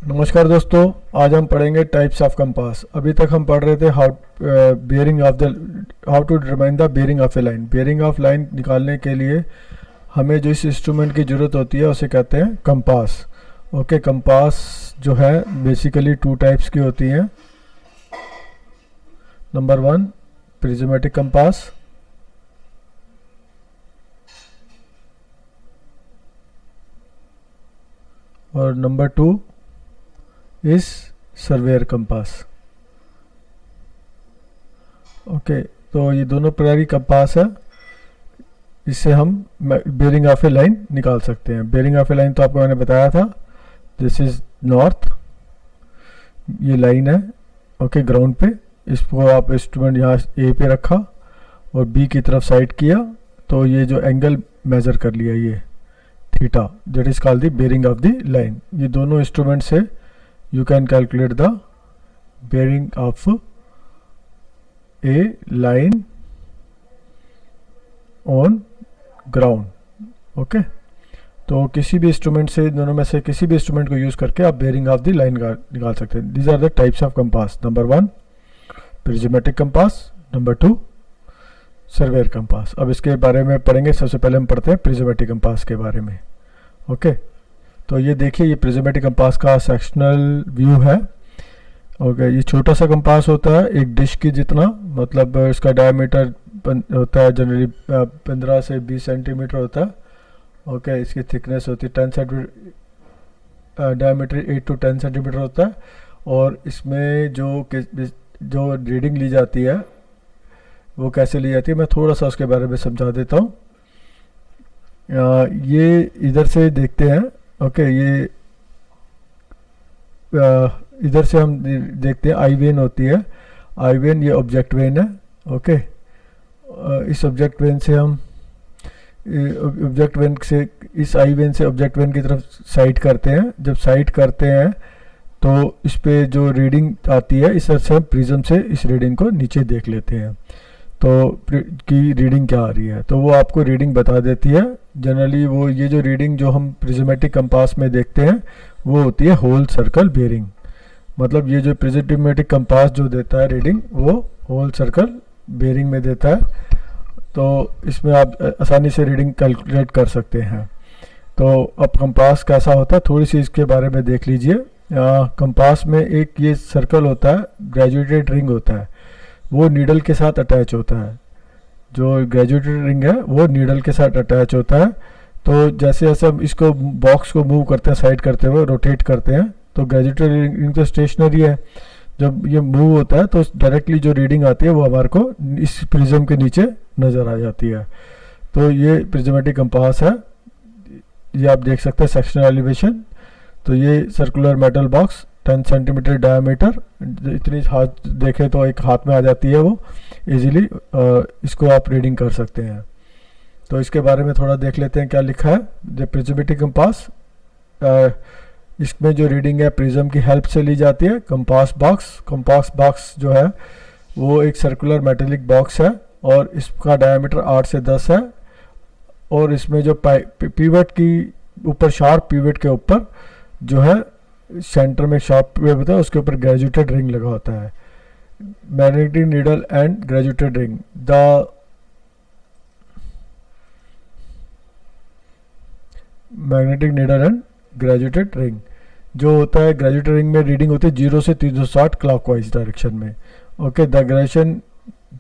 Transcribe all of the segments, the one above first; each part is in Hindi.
नमस्कार दोस्तों। आज हम पढ़ेंगे टाइप्स ऑफ कंपास। अभी तक हम पढ़ रहे थे how to determine the bearing of a line. Bearing of line निकालने के लिए हमें जो इस इंस्ट्रूमेंट की ज़रूरत होती है उसे कहते हैं कंपास। ओके, कंपास जो है बेसिकली टू टाइप्स की होती हैं। नंबर वन, प्रिज्मेटिक कंपास, और number two is surveyor compass. Okay, तो ये दोनों प्रकार की कंपास है, इससे हम बेयरिंग ऑफ ए लाइन निकाल सकते हैं। बेयरिंग ऑफ ए लाइन तो आपको मैंने बताया था, दिस इज नॉर्थ, ये लाइन है। ओके, ग्राउंड पे इसको आप इंस्ट्रूमेंट यहाँ ए पे रखा और बी की तरफ साइड किया, तो ये जो एंगल मेजर कर लिया ये theta, that is called the bearing of the line. ये दोनों इंस्ट्रूमेंट से you can calculate the bearing of a line on ground. Okay, तो किसी भी इंस्ट्रूमेंट से, दोनों में से किसी भी इंस्ट्रूमेंट को यूज करके आप बेयरिंग ऑफ द लाइन निकाल सकते हैं। These are the types of compass. Number one, prismatic compass. Number two, surveyor compass. अब इसके बारे में पढ़ेंगे। सबसे पहले हम पढ़ते हैं प्रिज्मेटिक कंपास के बारे में। ओके, तो ये देखिए, ये प्रिज्मेटिक कंपास का सेक्शनल व्यू है। ओके, ये छोटा सा कंपास होता है, एक डिश की जितना, मतलब इसका डायमीटर होता है जनरली 15 से 20 सेंटीमीटर होता है। ओके, इसकी थिकनेस होती है 10 सेंटीमीटर, डायमीटर 8 to 10 सेंटीमीटर होता है। और इसमें जो रीडिंग ली जाती है वो कैसे ली जाती है, मैं थोड़ा सा उसके बारे में समझा देता हूँ। ये इधर से देखते हैं। ओके, ये इधर से हम देखते हैं आई वेन होती है। आई वेन ये ऑब्जेक्ट वेन है। ओके, इस ऑब्जेक्ट वेन से हम इस आई वेन से ऑब्जेक्ट वेन की तरफ साइड करते हैं। जब साइड करते हैं तो इस पे जो रीडिंग आती है, इस तरह से हम प्रिज्म से इस रीडिंग को नीचे देख लेते हैं तो की रीडिंग क्या आ रही है, तो वो आपको रीडिंग बता देती है। जनरली वो ये जो रीडिंग जो हम प्रिज्मेटिक कंपास में देखते हैं वो होती है होल सर्कल बेयरिंग। मतलब ये जो प्रिज्मेटिक कंपास जो देता है रीडिंग, वो होल सर्कल बेयरिंग में देता है। तो इसमें आप आसानी से रीडिंग कैलकुलेट कर सकते हैं। तो अब कंपास कैसा होता है, थोड़ी सी इसके बारे में देख लीजिए। कंपास में एक ये सर्कल होता है, ग्रेजुएटेड रिंग होता है, वो नीडल के साथ अटैच होता है। जो ग्रेजुएटेड रिंग है वो नीडल के साथ अटैच होता है। तो जैसे जैसे हम इसको बॉक्स को मूव करते हैं, साइड करते हुए रोटेट करते हैं, तो ग्रेजुएटेड रिंग तो स्टेशनरी है। जब ये मूव होता है तो डायरेक्टली जो रीडिंग आती है वो हमारे को इस प्रिज्म के नीचे नज़र आ जाती है। तो ये प्रिज्मेटिक कंपास है। ये आप देख सकते हैं सेक्शनल एलिवेशन। तो ये circular metal box 10 centimetre diameter, इतनी हाथ देखे तो एक हाथ में आ जाती है वो इजीली। इसको आप रीडिंग कर सकते हैं। तो इसके बारे में थोड़ा देख लेते हैं क्या लिखा है। द प्रिज्मेटिक कंपास, इसमें जो रीडिंग है प्रिज्म की हेल्प से ली जाती है। कंपास बॉक्स जो है वो एक सर्कुलर मेटेलिक बॉक्स है और इसका डायमीटर 8 से 10 है। और इसमें जो पीवट की ऊपर, शार्प पीवट के ऊपर जो है सेंटर में शार्प पीवट होता है, उसके ऊपर ग्रेजुएटेड रिंग लगा होता है। Magnetic needle and graduated ring. The magnetic needle and graduated ring जो होता है, ग्रेजुएटेड रिंग में रीडिंग होती है 0 से 360 क्लॉकवाइज डायरेक्शन में। Okay, the direction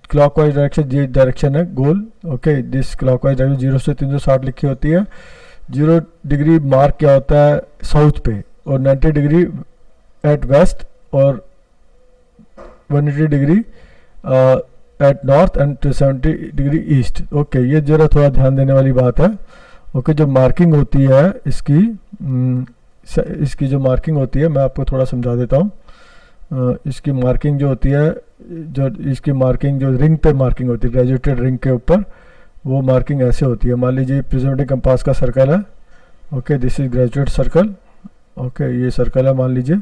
clockwise direction, ये डायरेक्शन है गोल। ओके, दिस क्लॉकवाइज डायरेक्शन 0 से 360 लिखी होती है। 0 डिग्री मार्क क्या होता है साउथ पे, और 90 डिग्री एट वेस्ट, और 180 degree at north and 270 degree east. Okay, ये जरा थोड़ा ध्यान देने वाली बात है। ओके, जो मार्किंग होती है इसकी जो मार्किंग होती है, मैं आपको थोड़ा समझा देता हूँ। इसकी मार्किंग जो होती है, जो रिंग पे मार्किंग होती है, ग्रेजुएटेड रिंग के ऊपर, वो मार्किंग ऐसे होती है। मान लीजिए प्रिज्मेटिक कंपास का सर्कल है। Okay, this is graduated circle. Okay, ये सर्कल है मान लीजिए।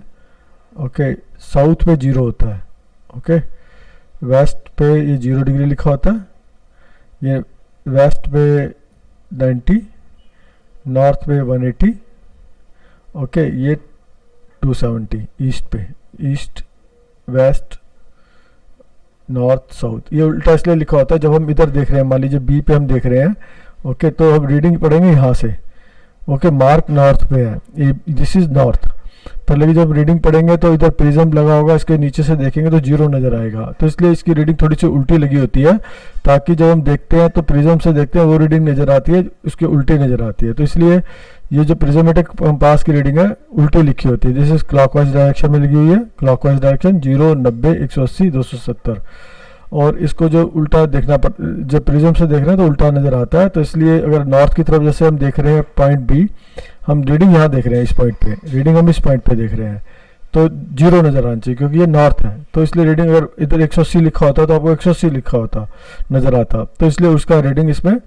ओके, साउथ पे 0 होता है। ओके, वेस्ट पे ये 0 डिग्री लिखा होता है। ये वेस्ट पे 90, नॉर्थ पे 180। ओके, ये 270 ईस्ट पे, ईस्ट वेस्ट नॉर्थ साउथ। ये उल्टा इसलिए लिखा होता है जब हम इधर देख रहे हैं, मान लीजिए बी पे हम देख रहे हैं, ओके, तो हम रीडिंग पढ़ेंगे यहाँ से, ओके, मार्क नॉर्थ पे है, दिस इज नॉर्थ। पहले की जब रीडिंग पढ़ेंगे तो इधर प्रिज्म लगा होगा, इसके नीचे से देखेंगे तो जीरो नज़र आएगा, तो इसलिए इसकी रीडिंग थोड़ी सी उल्टी लगी होती है, ताकि जब हम देखते हैं तो प्रिज्म से देखते हैं वो रीडिंग नज़र आती है, उसके उल्टी नज़र आती है। तो इसलिए ये जो प्रिज्मेटिक कंपास की रीडिंग है उल्टी लिखी होती है। दिस इज क्लॉकवाइज डायरेक्शन में लिखी हुई है, क्लॉकवाइज डायरेक्शन 0, 90, 180, 270। और इसको जो उल्टा देखना जब प्रिज्म से देख रहे हैं तो उल्टा नज़र आता है। तो इसलिए अगर नॉर्थ की तरफ जैसे हम देख रहे हैं पॉइंट बी, हम रीडिंग यहाँ देख रहे हैं, इस पॉइंट पे रीडिंग हम इस पॉइंट पे देख रहे हैं, तो जीरो नज़र आना चाहिए क्योंकि ये नॉर्थ है। तो इसलिए रीडिंग अगर इधर 180 लिखा होता तो आपको 180 लिखा होता नज़र आता, तो इसलिए उसका रीडिंग इसमें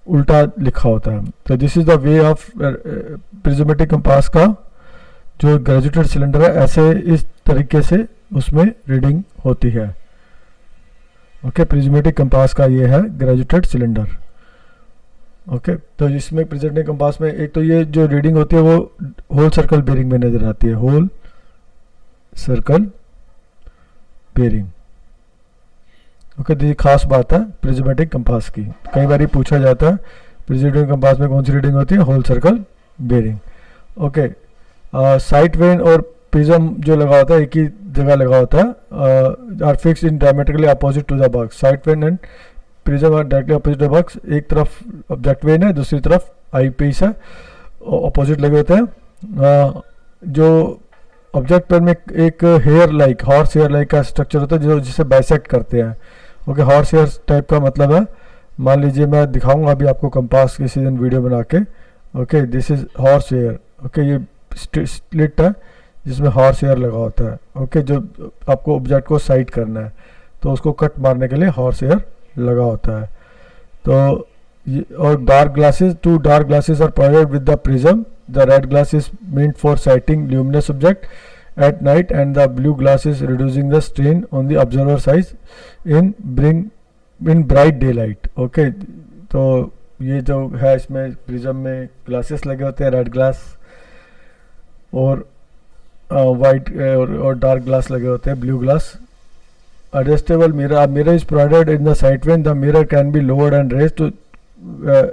उल्टा लिखा होता है। तो this is the way of prismatic compass का जो ग्रेजुएटेड सिलेंडर है, ऐसे इस तरीके से उसमें रीडिंग होती है। ओके, प्रिज्मेटिक कंपास का ये है ग्रेजुएटेड सिलेंडर। ओके, तो इसमें प्रिज्मेटिक कंपास में एक तो ये जो रीडिंग होती है वो होल सर्कल बेरिंग में नज़र आती है, होल सर्कल बेरिंग। ओके, तो ये खास बात है प्रिज्मेटिक कंपास की, कई बार पूछा जाता है प्रिज्मेटिक कंपास में कौन सी रीडिंग होती है, whole circle bearing. Okay, sight vane और प्रिज्म जो लगा होता है एक ही जगह लगा होता है, are fix in diametrically opposite to the box. Sight vane and prism are directly opposite to the box, एक तरफ ऑब्जेक्ट वेन है, दूसरी तरफ आई पीस है, अपोजिट लगे होते हैं। जो ऑब्जेक्ट पेन में एक hair line, horse hair line का स्ट्रक्चर होता है जो जिसे बाइसेक्ट करते हैं। ओके, हॉर्स हेयर टाइप का मतलब है, मान लीजिए मैं दिखाऊंगा अभी आपको कंपास किसी दिन वीडियो बना के। Okay, this is horse hair. Okay, ये स्लिट है जिसमें हॉर्स हेयर लगा होता है। ओके, जो आपको ऑब्जेक्ट को साइड करना है तो उसको कट मारने के लिए हॉर्स हेयर लगा होता है। तो और dark glasses, two dark glasses are provided with the prism. The red glass is meant for sighting luminous object at night, and the blue glass is reducing the strain on the observer size in bright daylight. Okay, तो ये जो है इसमें प्रिज्म में ग्लासेस लगे होते हैं, रेड ग्लास और वाइट और डार्क ग्लास लगे होते हैं, blue glass. Adjustable mirror is provided in the sight vane. The mirror can be lowered and raised to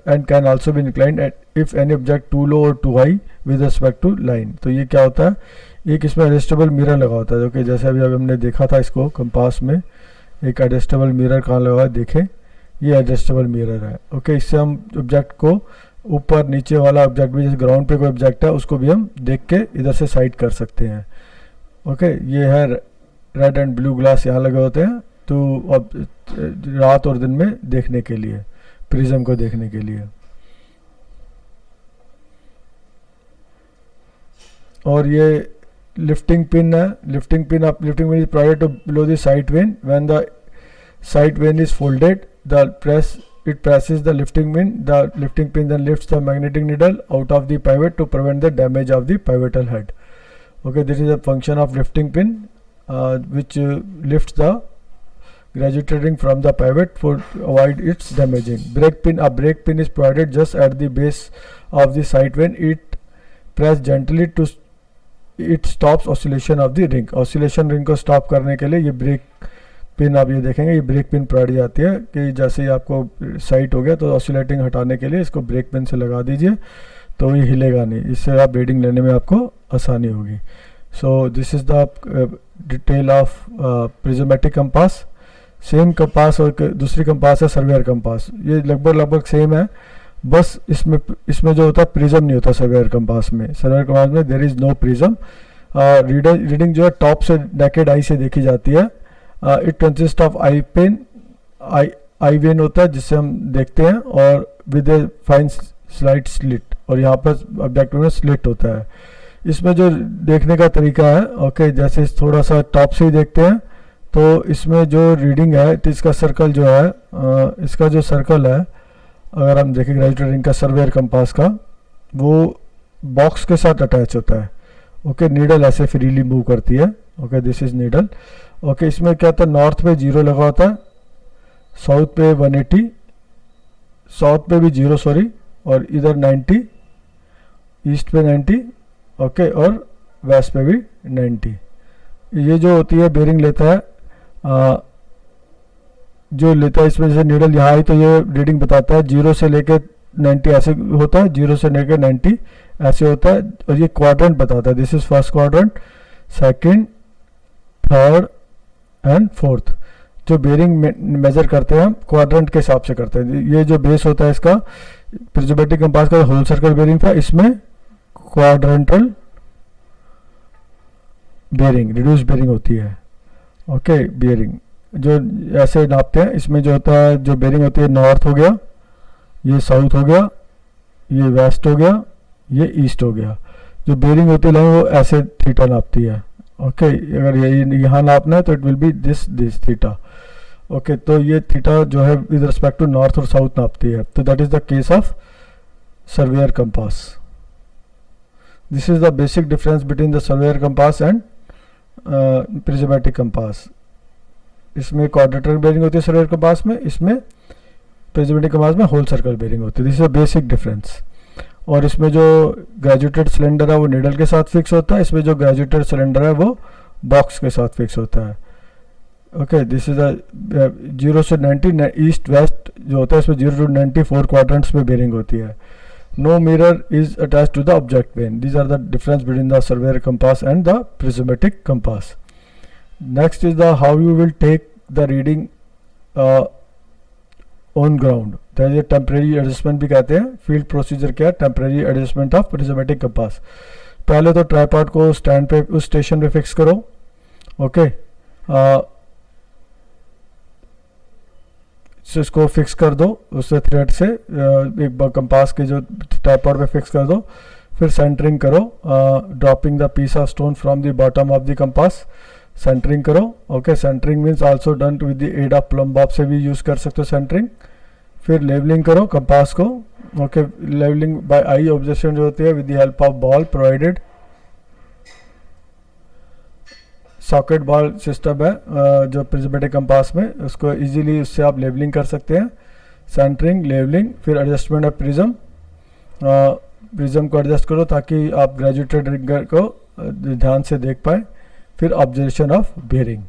and can also be inclined if any object too low or too high with respect to line। तो ये क्या होता है, एक इसमें एडजस्टेबल मिरर लगा होता है। ओके, जैसे अभी हमने देखा था इसको कंपास में, एक एडजस्टेबल मिरर कहाँ लगा है, देखें ये एडजस्टेबल मिरर है। ओके, इससे हम ऑब्जेक्ट को ऊपर नीचे वाला ऑब्जेक्ट भी, जैसे ग्राउंड पे कोई ऑब्जेक्ट है उसको भी हम देख के इधर से साइड कर सकते हैं। ओके, ये है रेड एंड ब्लू ग्लास यहाँ लगे होते हैं, तो रात और दिन में देखने के लिए, प्रिज्म को देखने के लिए। और ये लिफ्टिंग पिन है, lifting pin is provided to below the sight vane. When the sight vane is folded, it presses the lifting pin. The lifting pin then lifts the magnetic needle out of the pivot to prevent the damage of the pivotal head. Okay, this is a function of lifting pin, which lifts the graduated ring from the pivot for avoid its damaging. Brake pin, a brake pin is provided just at the base of the sight when it press gently to it stops oscillation of the ring. Oscillation ring को stop करने के लिए ये ब्रेक पिन, आप ये देखेंगे ये ब्रेक पिन प्रोवाइड जाती है कि जैसे ही आपको साइट हो गया तो ऑसिलेटिंग हटाने के लिए इसको ब्रेक पिन से लगा दीजिए तो ये हिलेगा नहीं, इससे आप रीडिंग लेने में आपको आसानी होगी। So this is the detail of prismatic compass. Same compass और दूसरी कंपास है सर्वेयर कंपास, ये लगभग सेम है, बस इसमें जो होता है प्रिज्म नहीं होता सर्वेयर कंपास में। सर्वेयर कंपास में there is no prism. Reading जो है टॉप से नेकेड आई से देखी जाती है। It consist of eye vane, eye vane होता है जिससे हम देखते हैं, और with a fine slight slit, और यहाँ पर ऑब्जेक्ट में स्लिट होता है। इसमें जो देखने का तरीका है, ओके, जैसे थोड़ा सा टॉप से ही देखते हैं तो इसमें जो रीडिंग है तो इसका सर्कल जो है, इसका जो सर्कल है अगर हम देखें ग्रेजुएटेड रिंग का सर्वेयर कंपास का, वो बॉक्स के साथ अटैच होता है। ओके, नीडल ऐसे फ्रीली मूव करती है। Okay, this is needle. Okay, इसमें क्या होता है, नॉर्थ पे 0 लगा होता है, साउथ पे 180, साउथ पे भी 0 सॉरी, और इधर 90, ईस्ट पे 90, ओके, और वेस्ट पे भी 90। ये जो होती है बेरिंग लेता है जो लेता है इसमें से नीडल यहाँ आई तो ये रीडिंग बताता है 0 से लेके 90 ऐसे होता है, 0 से लेके 90 ऐसे होता है, और ये क्वाड्रेंट बताता है। This is first quadrant, second, third and fourth. जो बेरिंग मेजर करते हैं हम क्वाड्रेंट के हिसाब से करते हैं। ये जो बेस होता है इसका प्रिज्मेटिक कंपास का होल सर्कल बेरिंग था, इसमें क्वाड्रेंटल बेरिंग, रिड्यूस बेरिंग होती है। ओके, बेरिंग जो ऐसे नापते हैं, इसमें जो होता है जो बेरिंग होती है नॉर्थ हो गया, ये साउथ हो गया, ये वेस्ट हो गया, ये ईस्ट हो गया। जो बेरिंग होती है वो ऐसे थीटा नापती है। ओके, अगर ये यहाँ नापना है तो it will be this theta. Okay, तो ये थीटा जो है विद रिस्पेक्ट टू नॉर्थ और साउथ नापती है। तो that is the case of surveyor compass. This is the basic difference between the surveyor compass and prismatic compass. इसमें क्वाड्रेटर बेरिंग होती है सर्वेयर कंपास में, इसमें प्रिज्मेटिक कंपास में होल सर्कल बेरिंग होती है। This is a basic difference. और इसमें जो ग्रेजुएटेड सिलेंडर है वो नीडल के साथ फिक्स होता है, इसमें जो ग्रेजुएटेड सिलेंडर है वो बॉक्स के साथ फिक्स होता है। ओके, दिस इज 0 से 90 ईस्ट वेस्ट जो होता है, इसमें 0 to 90 4 क्वाड्रेंट्स में बेरिंग होती है। No mirror is attach to the object vane. These are the difference between the surveyor compass and the prismatic compass. Next is the how you will take the reading on ground. That is temporary adjustment भी कहते हैं। फील्ड प्रोसीजर क्या है? Temporary adjustment of prismatic compass. पहले तो ट्राइपॉड को स्टैंड पे उस स्टेशन पे फिक्स करो। ओके, इसको फिक्स कर दो उस थ्रेड से, एक कंपास के जो ट्राइपॉड पे फिक्स कर दो। फिर सेंटरिंग करो, dropping the piece of stone from the bottom of the compass. Centering करो। Okay, centering means also done with the aid of plumb bob से भी यूज कर सकते हो सेंटरिंग। फिर लेवलिंग करो कंपास को। ओके, लेवलिंग बाय आई ऑब्जर्वेशन जो होती है with the help of ball provided. Socket ball system है जो प्रिज्मेटिक कंपास में, उसको इजीली उससे आप लेवलिंग कर सकते हैं। सेंटरिंग, लेवलिंग, फिर एडजस्टमेंट ऑफ प्रिज्म। प्रिज्म को एडजस्ट करो ताकि आप ग्रेजुएटेड रिंगर को ध्यान से देख पाए। फिर ऑब्जर्वेशन ऑफ बेरिंग।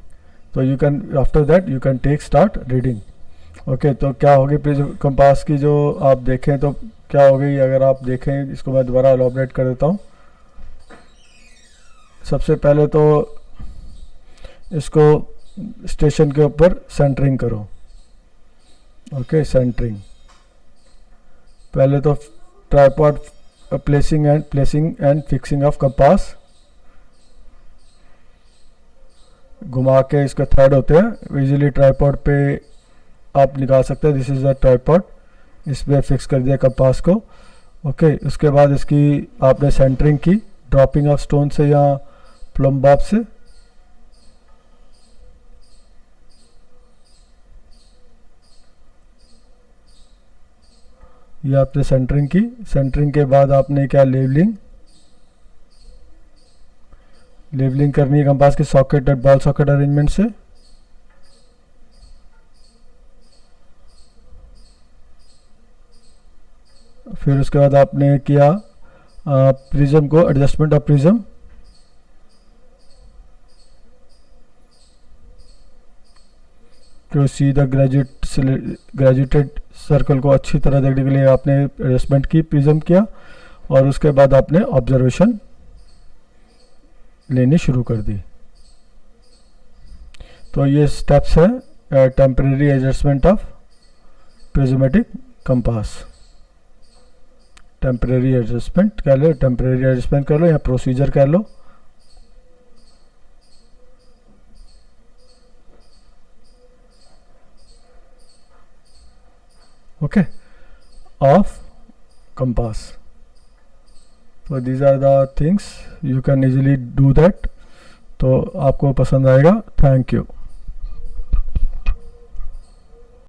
तो you can after that you can take start reading. Okay, तो क्या होगी कंपास की जो आप देखें तो क्या हो गई? अगर आप देखें इसको मैं दोबारा एलॉबरेट कर देता हूँ। सबसे पहले तो इसको स्टेशन के ऊपर सेंटरिंग करो। Okay, centering. पहले तो tripod placing and fixing of compass. घुमा के इसका थ्रेड होते हैं, इजीली ट्राइपॉड पे आप निकाल सकते हैं। दिस इज द ट्राइपॉड, इस पे फिक्स कर दिया कंपास को। ओके, उसके बाद इसकी आपने सेंटरिंग की ड्रॉपिंग ऑफ स्टोन से या प्लम बॉब से। ये आपने सेंटरिंग की। सेंटरिंग के बाद आपने क्या? लेवलिंग करनी है कंपास की सॉकेट और बॉल सॉकेट अरेंजमेंट से। फिर उसके बाद आपने किया प्रिज्म को adjustment of prism. To see the graduated circle को अच्छी तरह देखने के लिए आपने एडजस्टमेंट की, प्रिज्म किया, और उसके बाद आपने ऑब्जर्वेशन लेनी शुरू कर दी। तो ये स्टेप्स है temporary adjustment of prismatic compass. Temporary adjustment कह लो, टेम्परेरी एडजस्टमेंट कर लो या प्रोसीजर कह लो। Okay, of compass. तो these are the things you can easily do that. तो आपको पसंद आएगा। Thank you.